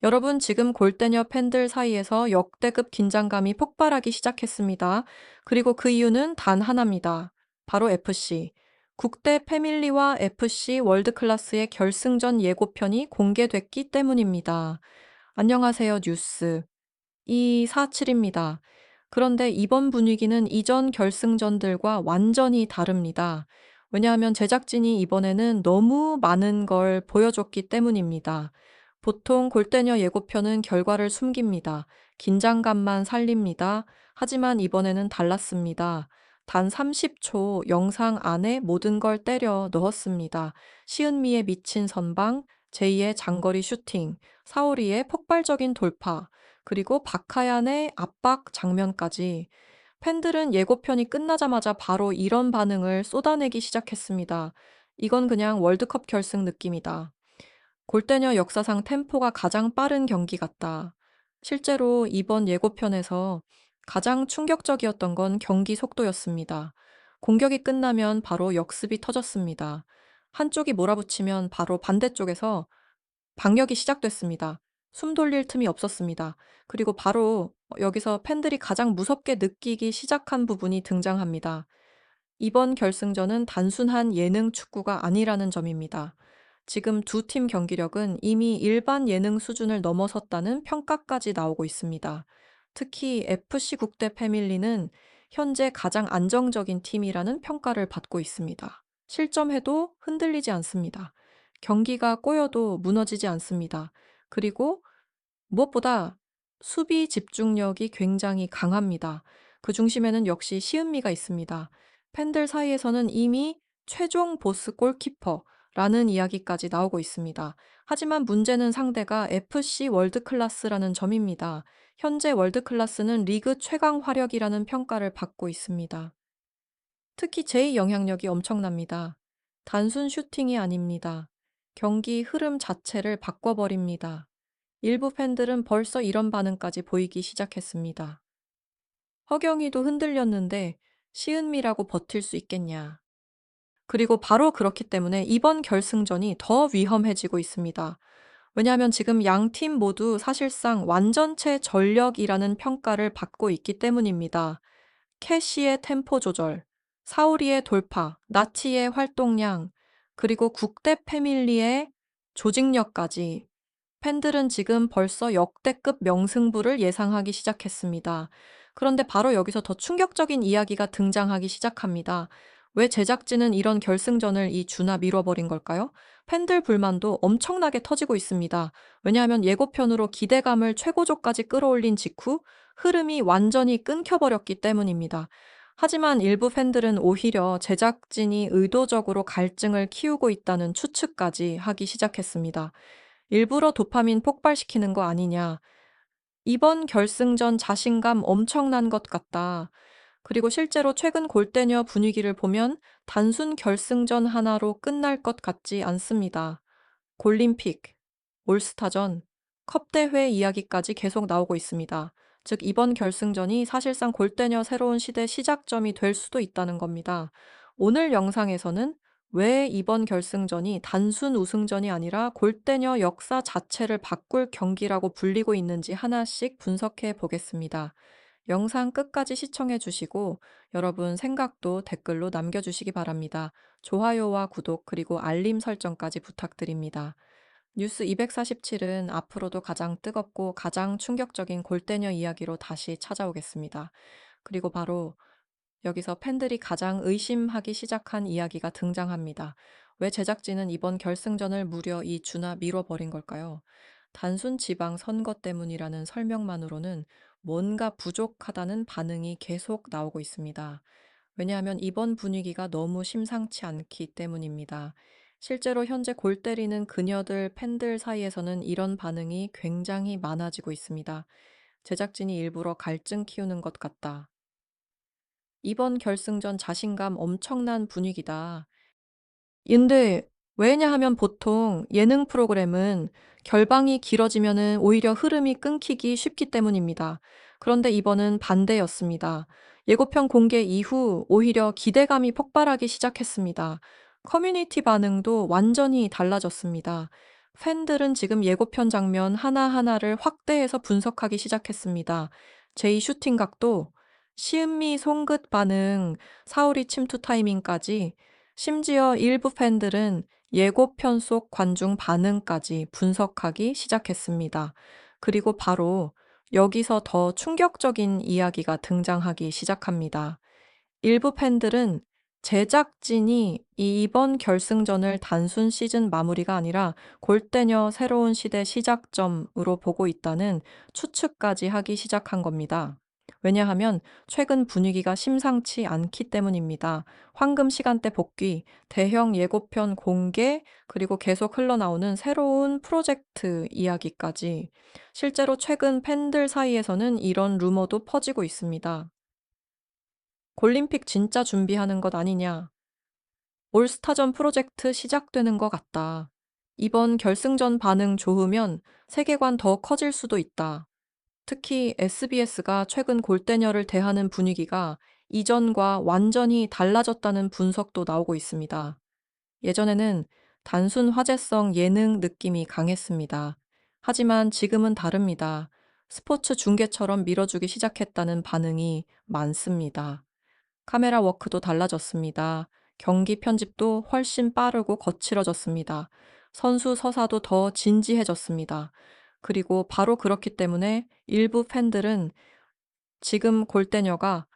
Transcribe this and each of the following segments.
여러분, 지금 골대녀 팬들 사이에서 역대급 긴장감이 폭발하기 시작했습니다. 그리고 그 이유는 단 하나입니다. 바로 FC. 국대 패밀리와 FC 월드클래스의 결승전 예고편이 공개됐기 때문입니다. 안녕하세요, 뉴스. 247입니다. 그런데 이번 분위기는 이전 결승전들과 완전히 다릅니다. 왜냐하면 제작진이 이번에는 너무 많은 걸 보여줬기 때문입니다. 보통 골대녀 예고편은 결과를 숨깁니다. 긴장감만 살립니다. 하지만 이번에는 달랐습니다. 단 30초 영상 안에 모든 걸 때려 넣었습니다. 시은미의 미친 선방, 제이의 장거리 슈팅, 사오리의 폭발적인 돌파, 그리고 박하얀의 압박 장면까지. 팬들은 예고편이 끝나자마자 바로 이런 반응을 쏟아내기 시작했습니다. 이건 그냥 월드컵 결승 느낌이다. 골대녀 역사상 템포가 가장 빠른 경기 같다. 실제로 이번 예고편에서 가장 충격적이었던 건 경기 속도였습니다. 공격이 끝나면 바로 역습이 터졌습니다. 한쪽이 몰아붙이면 바로 반대쪽에서 방역이 시작됐습니다. 숨 돌릴 틈이 없었습니다. 그리고 바로 여기서 팬들이 가장 무섭게 느끼기 시작한 부분이 등장합니다. 이번 결승전은 단순한 예능 축구가 아니라는 점입니다. 지금 두 팀 경기력은 이미 일반 예능 수준을 넘어섰다는 평가까지 나오고 있습니다. 특히 FC 국대 패밀리는 현재 가장 안정적인 팀이라는 평가를 받고 있습니다. 실점해도 흔들리지 않습니다. 경기가 꼬여도 무너지지 않습니다. 그리고 무엇보다 수비 집중력이 굉장히 강합니다. 그 중심에는 역시 시은미가 있습니다. 팬들 사이에서는 이미 최종 보스 골키퍼라는 이야기까지 나오고 있습니다. 하지만 문제는 상대가 FC 월드클래스라는 점입니다. 현재 월드클래스는 리그 최강 화력이라는 평가를 받고 있습니다. 특히 제이 영향력이 엄청납니다. 단순 슈팅이 아닙니다. 경기 흐름 자체를 바꿔버립니다. 일부 팬들은 벌써 이런 반응까지 보이기 시작했습니다. 허경이도 흔들렸는데 시은미라고 버틸 수 있겠냐. 그리고 바로 그렇기 때문에 이번 결승전이 더 위험해지고 있습니다. 왜냐하면 지금 양 팀 모두 사실상 완전체 전력이라는 평가를 받고 있기 때문입니다. 캐시의 템포 조절, 사우리의 돌파, 나치의 활동량, 그리고 국대 패밀리의 조직력까지 팬들은 지금 벌써 역대급 명승부를 예상하기 시작했습니다. 그런데 바로 여기서 더 충격적인 이야기가 등장하기 시작합니다. 왜 제작진은 이런 결승전을 이 주나 미뤄버린 걸까요? 팬들 불만도 엄청나게 터지고 있습니다. 왜냐하면 예고편으로 기대감을 최고조까지 끌어올린 직후 흐름이 완전히 끊겨버렸기 때문입니다. 하지만 일부 팬들은 오히려 제작진이 의도적으로 갈증을 키우고 있다는 추측까지 하기 시작했습니다. 일부러 도파민 폭발시키는 거 아니냐. 이번 결승전 자신감 엄청난 것 같다. 그리고 실제로 최근 골대녀 분위기를 보면 단순 결승전 하나로 끝날 것 같지 않습니다. 골림픽, 올스타전, 컵대회 이야기까지 계속 나오고 있습니다. 즉, 이번 결승전이 사실상 골대녀 새로운 시대 시작점이 될 수도 있다는 겁니다. 오늘 영상에서는 왜 이번 결승전이 단순 우승전이 아니라 골대녀 역사 자체를 바꿀 경기라고 불리고 있는지 하나씩 분석해 보겠습니다. 영상 끝까지 시청해 주시고 여러분 생각도 댓글로 남겨주시기 바랍니다. 좋아요와 구독 그리고 알림 설정까지 부탁드립니다. 뉴스 247은 앞으로도 가장 뜨겁고 가장 충격적인 골대녀 이야기로 다시 찾아오겠습니다. 그리고 바로 여기서 팬들이 가장 의심하기 시작한 이야기가 등장합니다. 왜 제작진은 이번 결승전을 무려 이 주나 미뤄버린 걸까요? 단순 지방 선거 때문이라는 설명만으로는 뭔가 부족하다는 반응이 계속 나오고 있습니다. 왜냐하면 이번 분위기가 너무 심상치 않기 때문입니다. 실제로 현재 골 때리는 그녀들 팬들 사이에서는 이런 반응이 굉장히 많아지고 있습니다. 제작진이 일부러 갈증 키우는 것 같다. 이번 결승전 자신감 엄청난 분위기다. 근데 왜냐하면 보통 예능 프로그램은 결방이 길어지면은 오히려 흐름이 끊기기 쉽기 때문입니다. 그런데 이번은 반대였습니다. 예고편 공개 이후 오히려 기대감이 폭발하기 시작했습니다. 커뮤니티 반응도 완전히 달라졌습니다. 팬들은 지금 예고편 장면 하나하나를 확대해서 분석하기 시작했습니다. 제이 슈팅 각도, 시은미 송긋 반응, 사오리 침투 타이밍까지, 심지어 일부 팬들은 예고편 속 관중 반응까지 분석하기 시작했습니다. 그리고 바로 여기서 더 충격적인 이야기가 등장하기 시작합니다. 일부 팬들은 제작진이 이번 결승전을 단순 시즌 마무리가 아니라 골대녀 새로운 시대 시작점으로 보고 있다는 추측까지 하기 시작한 겁니다. 왜냐하면 최근 분위기가 심상치 않기 때문입니다. 황금 시간대 복귀, 대형 예고편 공개, 그리고 계속 흘러나오는 새로운 프로젝트 이야기까지. 실제로 최근 팬들 사이에서는 이런 루머도 퍼지고 있습니다. 올림픽 진짜 준비하는 것 아니냐. 올스타전 프로젝트 시작되는 것 같다. 이번 결승전 반응 좋으면 세계관 더 커질 수도 있다. 특히 SBS가 최근 골대녀를 대하는 분위기가 이전과 완전히 달라졌다는 분석도 나오고 있습니다. 예전에는 단순 화제성 예능 느낌이 강했습니다. 하지만 지금은 다릅니다. 스포츠 중계처럼 밀어주기 시작했다는 반응이 많습니다. 카메라 워크도 달라졌습니다. 경기 편집도 훨씬 빠르고 거칠어졌습니다. 선수 서사도 더 진지해졌습니다. 그리고 바로 그렇기 때문에 일부 팬들은 지금 골대녀가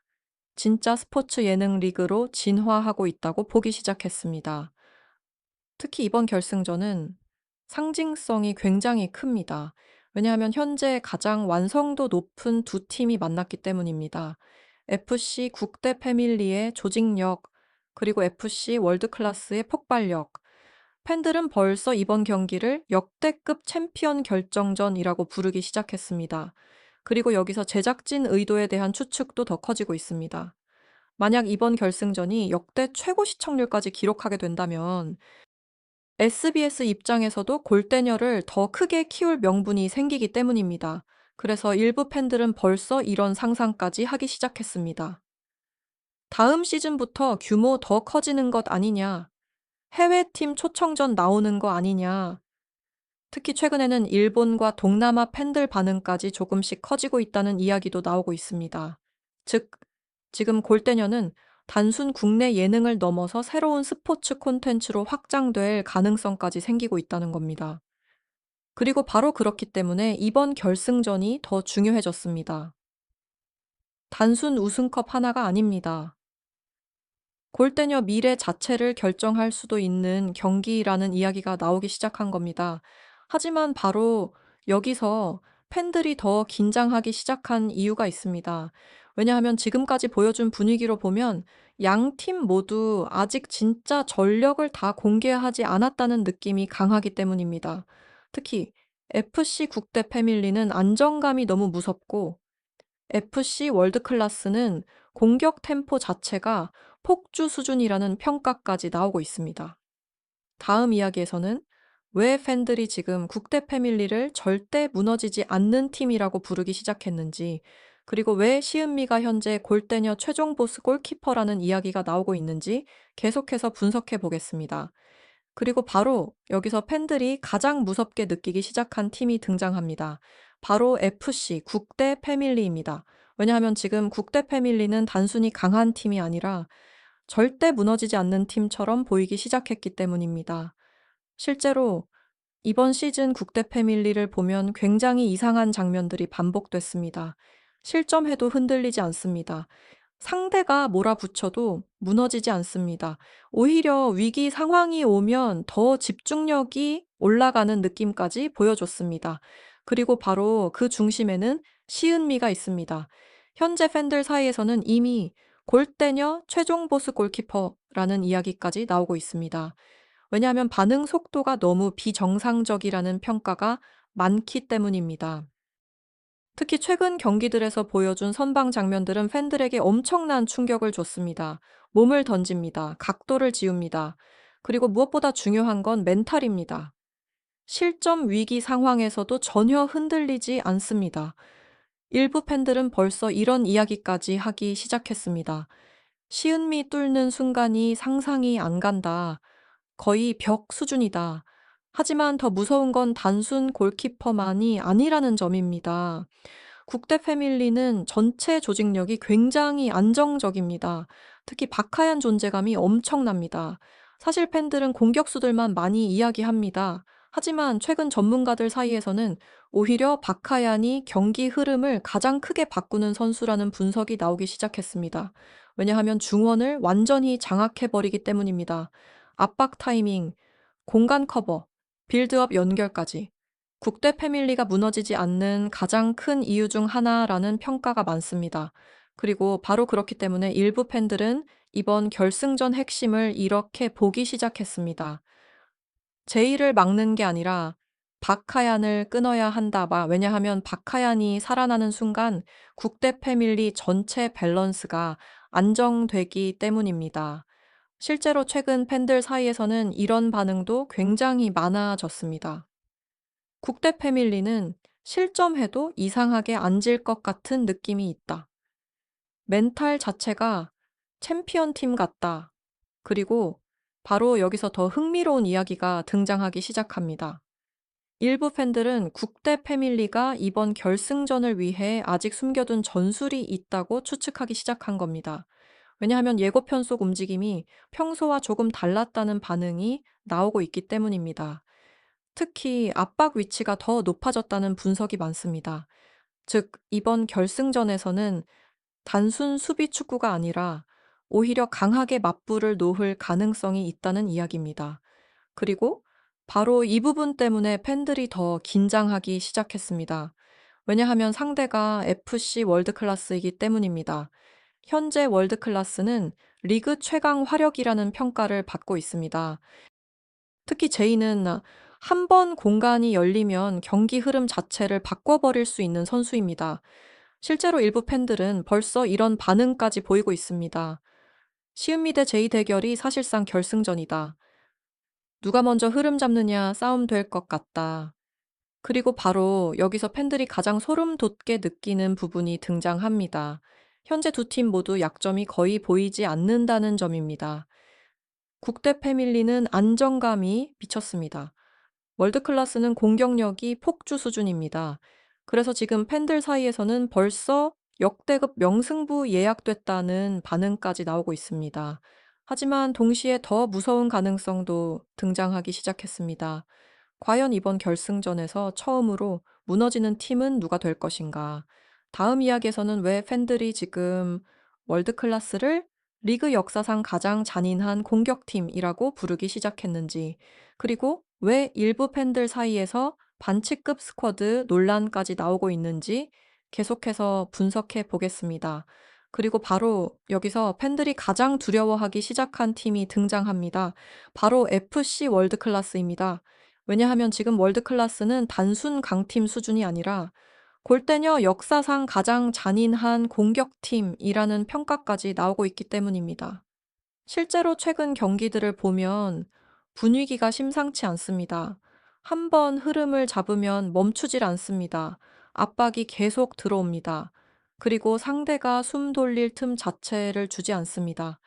진짜 스포츠 예능 리그로 진화하고 있다고 보기 시작했습니다. 특히 이번 결승전은 상징성이 굉장히 큽니다. 왜냐하면 현재 가장 완성도 높은 두 팀이 만났기 때문입니다. FC 국대 패밀리의 조직력, 그리고 FC 월드클래스의 폭발력. 팬들은 벌써 이번 경기를 역대급 챔피언 결정전이라고 부르기 시작했습니다. 그리고 여기서 제작진 의도에 대한 추측도 더 커지고 있습니다. 만약 이번 결승전이 역대 최고 시청률까지 기록하게 된다면 SBS 입장에서도 골대녀를 더 크게 키울 명분이 생기기 때문입니다. 그래서 일부 팬들은 벌써 이런 상상까지 하기 시작했습니다. 다음 시즌부터 규모 더 커지는 것 아니냐, 해외팀 초청전 나오는 거 아니냐, 특히 최근에는 일본과 동남아 팬들 반응까지 조금씩 커지고 있다는 이야기도 나오고 있습니다. 즉, 지금 골대녀는 단순 국내 예능을 넘어서 새로운 스포츠 콘텐츠로 확장될 가능성까지 생기고 있다는 겁니다. 그리고 바로 그렇기 때문에 이번 결승전이 더 중요해졌습니다. 단순 우승컵 하나가 아닙니다. 골대녀 미래 자체를 결정할 수도 있는 경기라는 이야기가 나오기 시작한 겁니다. 하지만 바로 여기서 팬들이 더 긴장하기 시작한 이유가 있습니다. 왜냐하면 지금까지 보여준 분위기로 보면 양 팀 모두 아직 진짜 전력을 다 공개하지 않았다는 느낌이 강하기 때문입니다. 특히 FC 국대 패밀리는 안정감이 너무 무섭고 FC 월드클래스는 공격 템포 자체가 폭주 수준이라는 평가까지 나오고 있습니다. 다음 이야기에서는 왜 팬들이 지금 국대 패밀리를 절대 무너지지 않는 팀이라고 부르기 시작했는지, 그리고 왜 시은미가 현재 골대녀 최종 보스 골키퍼라는 이야기가 나오고 있는지 계속해서 분석해 보겠습니다. 그리고 바로 여기서 팬들이 가장 무섭게 느끼기 시작한 팀이 등장합니다. 바로 FC 국대 패밀리입니다. 왜냐하면 지금 국대 패밀리는 단순히 강한 팀이 아니라 절대 무너지지 않는 팀처럼 보이기 시작했기 때문입니다. 실제로 이번 시즌 국대 패밀리를 보면 굉장히 이상한 장면들이 반복됐습니다. 실점해도 흔들리지 않습니다. 상대가 몰아붙여도 무너지지 않습니다. 오히려 위기 상황이 오면 더 집중력이 올라가는 느낌까지 보여줬습니다. 그리고 바로 그 중심에는 시은미가 있습니다. 현재 팬들 사이에서는 이미 골대녀 최종 보스 골키퍼라는 이야기까지 나오고 있습니다. 왜냐하면 반응 속도가 너무 비정상적이라는 평가가 많기 때문입니다. 특히 최근 경기들에서 보여준 선방 장면들은 팬들에게 엄청난 충격을 줬습니다. 몸을 던집니다. 각도를 지웁니다. 그리고 무엇보다 중요한 건 멘탈입니다. 실점 위기 상황에서도 전혀 흔들리지 않습니다. 일부 팬들은 벌써 이런 이야기까지 하기 시작했습니다. 시은미 뚫는 순간이 상상이 안 간다. 거의 벽 수준이다. 하지만 더 무서운 건 단순 골키퍼만이 아니라는 점입니다. 국대 패밀리는 전체 조직력이 굉장히 안정적입니다. 특히 박하얀 존재감이 엄청납니다. 사실 팬들은 공격수들만 많이 이야기합니다. 하지만 최근 전문가들 사이에서는 오히려 박하얀이 경기 흐름을 가장 크게 바꾸는 선수라는 분석이 나오기 시작했습니다. 왜냐하면 중원을 완전히 장악해버리기 때문입니다. 압박 타이밍, 공간 커버, 빌드업 연결까지. 국대 패밀리가 무너지지 않는 가장 큰 이유 중 하나라는 평가가 많습니다. 그리고 바로 그렇기 때문에 일부 팬들은 이번 결승전 핵심을 이렇게 보기 시작했습니다. 제의를 막는 게 아니라 박하얀을 끊어야 한다. 왜냐하면 박하얀이 살아나는 순간 국대 패밀리 전체 밸런스가 안정되기 때문입니다. 실제로 최근 팬들 사이에서는 이런 반응도 굉장히 많아졌습니다. 국대 패밀리는 실점해도 이상하게 안 질 것 같은 느낌이 있다. 멘탈 자체가 챔피언 팀 같다. 그리고 바로 여기서 더 흥미로운 이야기가 등장하기 시작합니다. 일부 팬들은 국대 패밀리가 이번 결승전을 위해 아직 숨겨둔 전술이 있다고 추측하기 시작한 겁니다. 왜냐하면 예고편 속 움직임이 평소와 조금 달랐다는 반응이 나오고 있기 때문입니다. 특히 압박 위치가 더 높아졌다는 분석이 많습니다. 즉, 이번 결승전에서는 단순 수비 축구가 아니라 오히려 강하게 맞불을 놓을 가능성이 있다는 이야기입니다. 그리고 바로 이 부분 때문에 팬들이 더 긴장하기 시작했습니다. 왜냐하면 상대가 FC 월드클래스이기 때문입니다. 현재 월드클래스는 리그 최강 화력이라는 평가를 받고 있습니다. 특히 제이는 한 번 공간이 열리면 경기 흐름 자체를 바꿔버릴 수 있는 선수입니다. 실제로 일부 팬들은 벌써 이런 반응까지 보이고 있습니다. 시은미 대 제이 대결이 사실상 결승전이다. 누가 먼저 흐름 잡느냐 싸움 될 것 같다. 그리고 바로 여기서 팬들이 가장 소름 돋게 느끼는 부분이 등장합니다. 현재 두 팀 모두 약점이 거의 보이지 않는다는 점입니다. 국대 패밀리는 안정감이 미쳤습니다. 월드클래스는 공격력이 폭주 수준입니다. 그래서 지금 팬들 사이에서는 벌써 역대급 명승부 예약됐다는 반응까지 나오고 있습니다. 하지만 동시에 더 무서운 가능성도 등장하기 시작했습니다. 과연 이번 결승전에서 처음으로 무너지는 팀은 누가 될 것인가? 다음 이야기에서는 왜 팬들이 지금 월드클래스를 리그 역사상 가장 잔인한 공격팀이라고 부르기 시작했는지, 그리고 왜 일부 팬들 사이에서 반칙급 스쿼드 논란까지 나오고 있는지 계속해서 분석해 보겠습니다. 그리고 바로 여기서 팬들이 가장 두려워하기 시작한 팀이 등장합니다. 바로 FC 월드클래스입니다. 왜냐하면 지금 월드클래스는 단순 강팀 수준이 아니라 골대녀 역사상 가장 잔인한 공격팀이라는 평가까지 나오고 있기 때문입니다. 실제로 최근 경기들을 보면 분위기가 심상치 않습니다. 한 번 흐름을 잡으면 멈추질 않습니다. 압박이 계속 들어옵니다. 그리고 상대가 숨 돌릴 틈 자체를 주지 않습니다.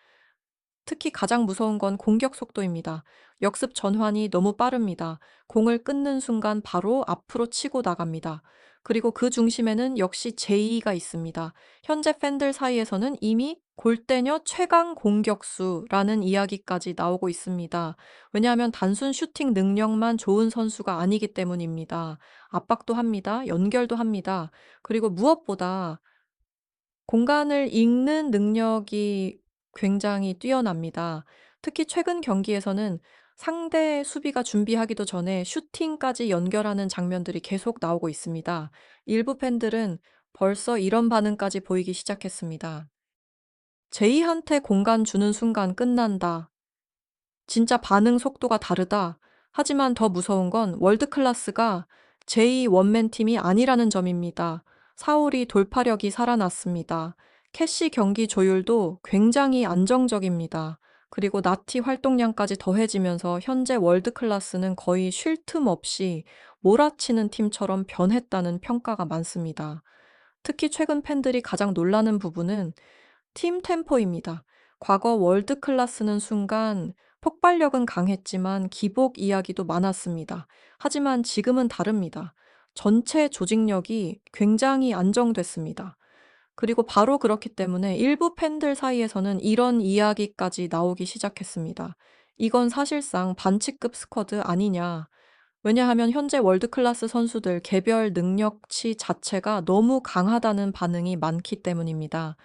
특히 가장 무서운 건 공격 속도입니다. 역습 전환이 너무 빠릅니다. 공을 끊는 순간 바로 앞으로 치고 나갑니다. 그리고 그 중심에는 역시 제이가 있습니다. 현재 팬들 사이에서는 이미 골대녀 최강 공격수라는 이야기까지 나오고 있습니다. 왜냐하면 단순 슈팅 능력만 좋은 선수가 아니기 때문입니다. 압박도 합니다. 연결도 합니다. 그리고 무엇보다 공간을 읽는 능력이 굉장히 뛰어납니다. 특히 최근 경기에서는 상대 수비가 준비하기도 전에 슈팅까지 연결하는 장면들이 계속 나오고 있습니다. 일부 팬들은 벌써 이런 반응까지 보이기 시작했습니다. 제이한테 공간 주는 순간 끝난다. 진짜 반응 속도가 다르다. 하지만 더 무서운 건 월드클래스가 제2 원맨 팀이 아니라는 점입니다. 사울이 돌파력이 살아났습니다. 캐시 경기 조율도 굉장히 안정적입니다. 그리고 나티 활동량까지 더해지면서 현재 월드클래스는 거의 쉴 틈 없이 몰아치는 팀처럼 변했다는 평가가 많습니다. 특히 최근 팬들이 가장 놀라는 부분은 팀 템포입니다. 과거 월드클래스는 순간 폭발력은 강했지만 기복 이야기도 많았습니다. 하지만 지금은 다릅니다. 전체 조직력이 굉장히 안정됐습니다. 그리고 바로 그렇기 때문에 일부 팬들 사이에서는 이런 이야기까지 나오기 시작했습니다. 이건 사실상 반치급 스쿼드 아니냐. 왜냐하면 현재 월드클래스 선수들 개별 능력치 자체가 너무 강하다는 반응이 많기 때문입니다.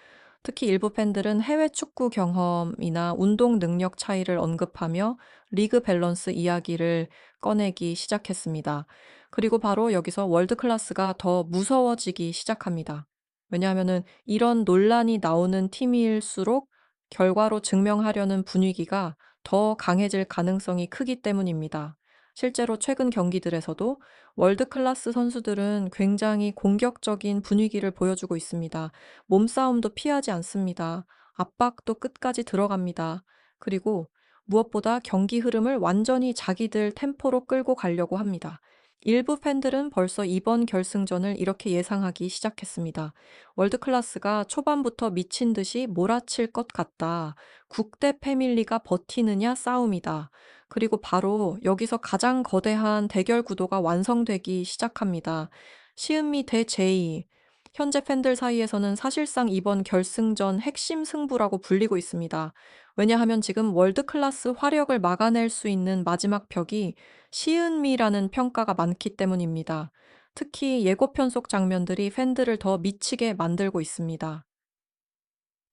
특히 일부 팬들은 해외 축구 경험이나 운동 능력 차이를 언급하며 리그 밸런스 이야기를 꺼내기 시작했습니다. 그리고 바로 여기서 월드클래스가 더 무서워지기 시작합니다. 왜냐하면은 이런 논란이 나오는 팀일수록 결과로 증명하려는 분위기가 더 강해질 가능성이 크기 때문입니다. 실제로 최근 경기들에서도 월드클래스 선수들은 굉장히 공격적인 분위기를 보여주고 있습니다. 몸싸움도 피하지 않습니다. 압박도 끝까지 들어갑니다. 그리고 무엇보다 경기 흐름을 완전히 자기들 템포로 끌고 가려고 합니다. 일부 팬들은 벌써 이번 결승전을 이렇게 예상하기 시작했습니다. 월드클래스가 초반부터 미친 듯이 몰아칠 것 같다. 국대 패밀리가 버티느냐 싸움이다. 그리고 바로 여기서 가장 거대한 대결 구도가 완성되기 시작합니다. 시은미 대 제이. 현재 팬들 사이에서는 사실상 이번 결승전 핵심 승부라고 불리고 있습니다. 왜냐하면 지금 월드클래스 화력을 막아낼 수 있는 마지막 벽이 시은미라는 평가가 많기 때문입니다. 특히 예고편 속 장면들이 팬들을 더 미치게 만들고 있습니다.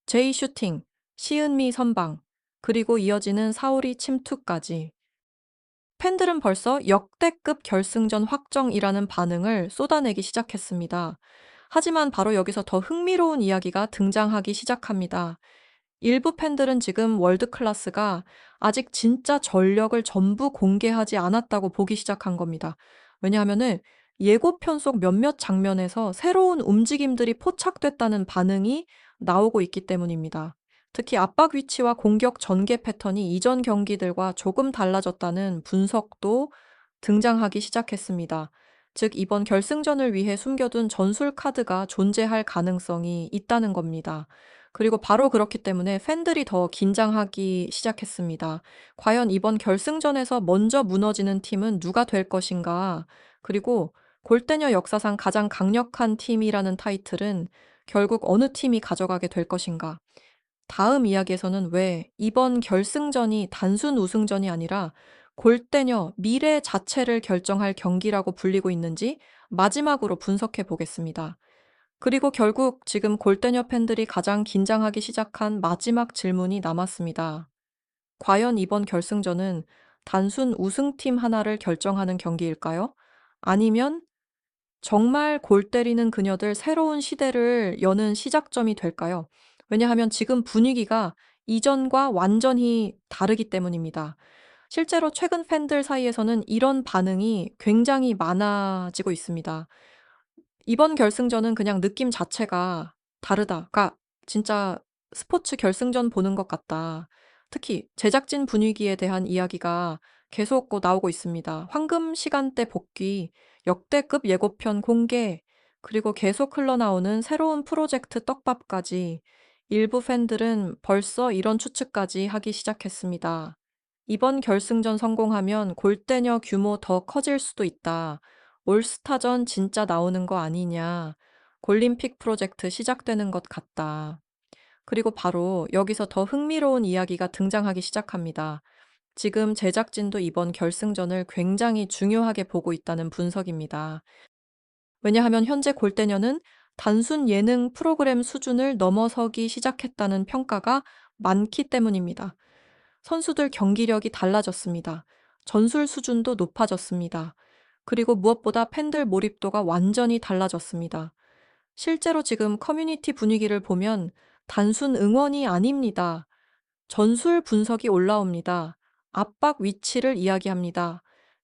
제이 슈팅, 시은미 선방, 그리고 이어지는 사오리 침투까지. 팬들은 벌써 역대급 결승전 확정이라는 반응을 쏟아내기 시작했습니다. 하지만 바로 여기서 더 흥미로운 이야기가 등장하기 시작합니다. 일부 팬들은 지금 월드클래스가 아직 진짜 전력을 전부 공개하지 않았다고 보기 시작한 겁니다. 왜냐하면은 예고편 속 몇몇 장면에서 새로운 움직임들이 포착됐다는 반응이 나오고 있기 때문입니다. 특히 압박 위치와 공격 전개 패턴이 이전 경기들과 조금 달라졌다는 분석도 등장하기 시작했습니다. 즉, 이번 결승전을 위해 숨겨둔 전술 카드가 존재할 가능성이 있다는 겁니다. 그리고 바로 그렇기 때문에 팬들이 더 긴장하기 시작했습니다. 과연 이번 결승전에서 먼저 무너지는 팀은 누가 될 것인가? 그리고 골대녀 역사상 가장 강력한 팀이라는 타이틀은 결국 어느 팀이 가져가게 될 것인가? 다음 이야기에서는 왜 이번 결승전이 단순 우승전이 아니라 골대녀 미래 자체를 결정할 경기라고 불리고 있는지 마지막으로 분석해 보겠습니다. 그리고 결국 지금 골대녀 팬들이 가장 긴장하기 시작한 마지막 질문이 남았습니다. 과연 이번 결승전은 단순 우승팀 하나를 결정하는 경기일까요? 아니면 정말 골 때리는 그녀들 새로운 시대를 여는 시작점이 될까요? 왜냐하면 지금 분위기가 이전과 완전히 다르기 때문입니다. 실제로 최근 팬들 사이에서는 이런 반응이 굉장히 많아지고 있습니다. 이번 결승전은 그냥 느낌 자체가 다르다. 그러니까 진짜 스포츠 결승전 보는 것 같다. 특히 제작진 분위기에 대한 이야기가 계속 나오고 있습니다. 황금 시간대 복귀, 역대급 예고편 공개, 그리고 계속 흘러나오는 새로운 프로젝트 떡밥까지 일부 팬들은 벌써 이런 추측까지 하기 시작했습니다. 이번 결승전 성공하면 골대녀 규모 더 커질 수도 있다. 올스타전 진짜 나오는 거 아니냐. 골림픽 프로젝트 시작되는 것 같다. 그리고 바로 여기서 더 흥미로운 이야기가 등장하기 시작합니다. 지금 제작진도 이번 결승전을 굉장히 중요하게 보고 있다는 분석입니다. 왜냐하면 현재 골대녀는 단순 예능 프로그램 수준을 넘어서기 시작했다는 평가가 많기 때문입니다. 선수들 경기력이 달라졌습니다. 전술 수준도 높아졌습니다. 그리고 무엇보다 팬들 몰입도가 완전히 달라졌습니다. 실제로 지금 커뮤니티 분위기를 보면 단순 응원이 아닙니다. 전술 분석이 올라옵니다. 압박 위치를 이야기합니다.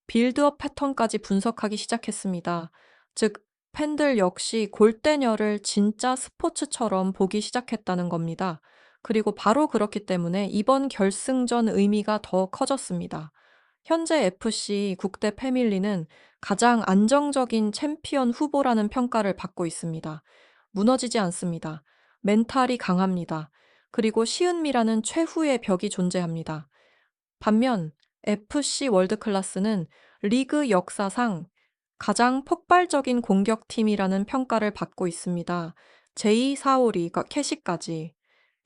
빌드업 패턴까지 분석하기 시작했습니다. 즉, 팬들 역시 골대녀를 진짜 스포츠처럼 보기 시작했다는 겁니다. 그리고 바로 그렇기 때문에 이번 결승전 의미가 더 커졌습니다. 현재 FC 국대 패밀리는 가장 안정적인 챔피언 후보라는 평가를 받고 있습니다. 무너지지 않습니다. 멘탈이 강합니다. 그리고 시은미라는 최후의 벽이 존재합니다. 반면 FC 월드클래스는 리그 역사상 가장 폭발적인 공격팀이라는 평가를 받고 있습니다. 제2, 4, 5리, 그러니까 캐시까지.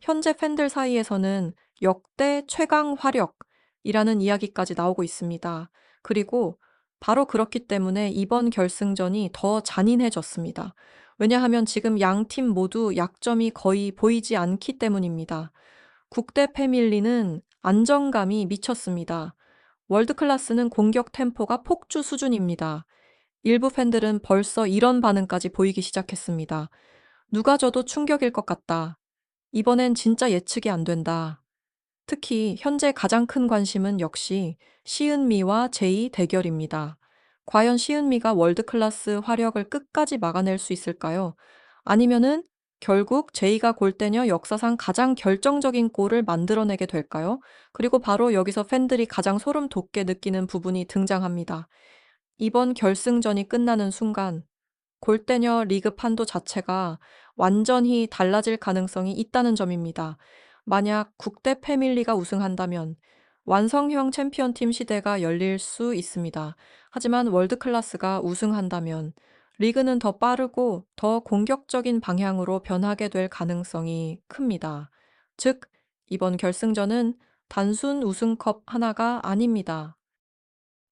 현재 팬들 사이에서는 역대 최강 화력이라는 이야기까지 나오고 있습니다. 그리고 바로 그렇기 때문에 이번 결승전이 더 잔인해졌습니다. 왜냐하면 지금 양 팀 모두 약점이 거의 보이지 않기 때문입니다. 국대 패밀리는 안정감이 미쳤습니다. 월드클래스는 공격 템포가 폭주 수준입니다. 일부 팬들은 벌써 이런 반응까지 보이기 시작했습니다. 누가 져도 충격일 것 같다. 이번엔 진짜 예측이 안 된다. 특히 현재 가장 큰 관심은 역시 시은미와 제이 대결입니다. 과연 시은미가 월드클래스 화력을 끝까지 막아낼 수 있을까요? 아니면은 결국 제이가 골 때려 역사상 가장 결정적인 골을 만들어내게 될까요? 그리고 바로 여기서 팬들이 가장 소름 돋게 느끼는 부분이 등장합니다. 이번 결승전이 끝나는 순간 골대녀 리그 판도 자체가 완전히 달라질 가능성이 있다는 점입니다. 만약 국대 패밀리가 우승한다면 완성형 챔피언팀 시대가 열릴 수 있습니다. 하지만 월드클래스가 우승한다면 리그는 더 빠르고 더 공격적인 방향으로 변하게 될 가능성이 큽니다. 즉, 이번 결승전은 단순 우승컵 하나가 아닙니다.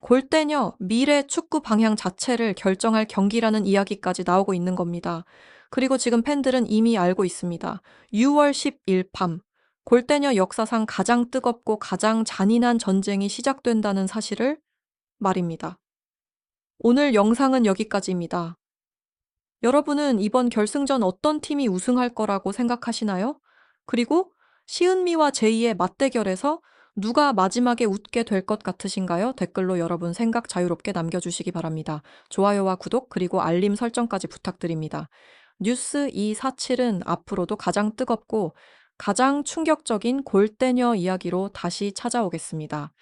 골대녀 미래 축구 방향 자체를 결정할 경기라는 이야기까지 나오고 있는 겁니다. 그리고 지금 팬들은 이미 알고 있습니다. 6월 10일 밤, 골대녀 역사상 가장 뜨겁고 가장 잔인한 전쟁이 시작된다는 사실을 말입니다. 오늘 영상은 여기까지입니다. 여러분은 이번 결승전 어떤 팀이 우승할 거라고 생각하시나요? 그리고 시은미와 제이의 맞대결에서 누가 마지막에 웃게 될 것 같으신가요? 댓글로 여러분 생각 자유롭게 남겨주시기 바랍니다. 좋아요와 구독 그리고 알림 설정까지 부탁드립니다. 뉴스 247은 앞으로도 가장 뜨겁고 가장 충격적인 골대녀 이야기로 다시 찾아오겠습니다.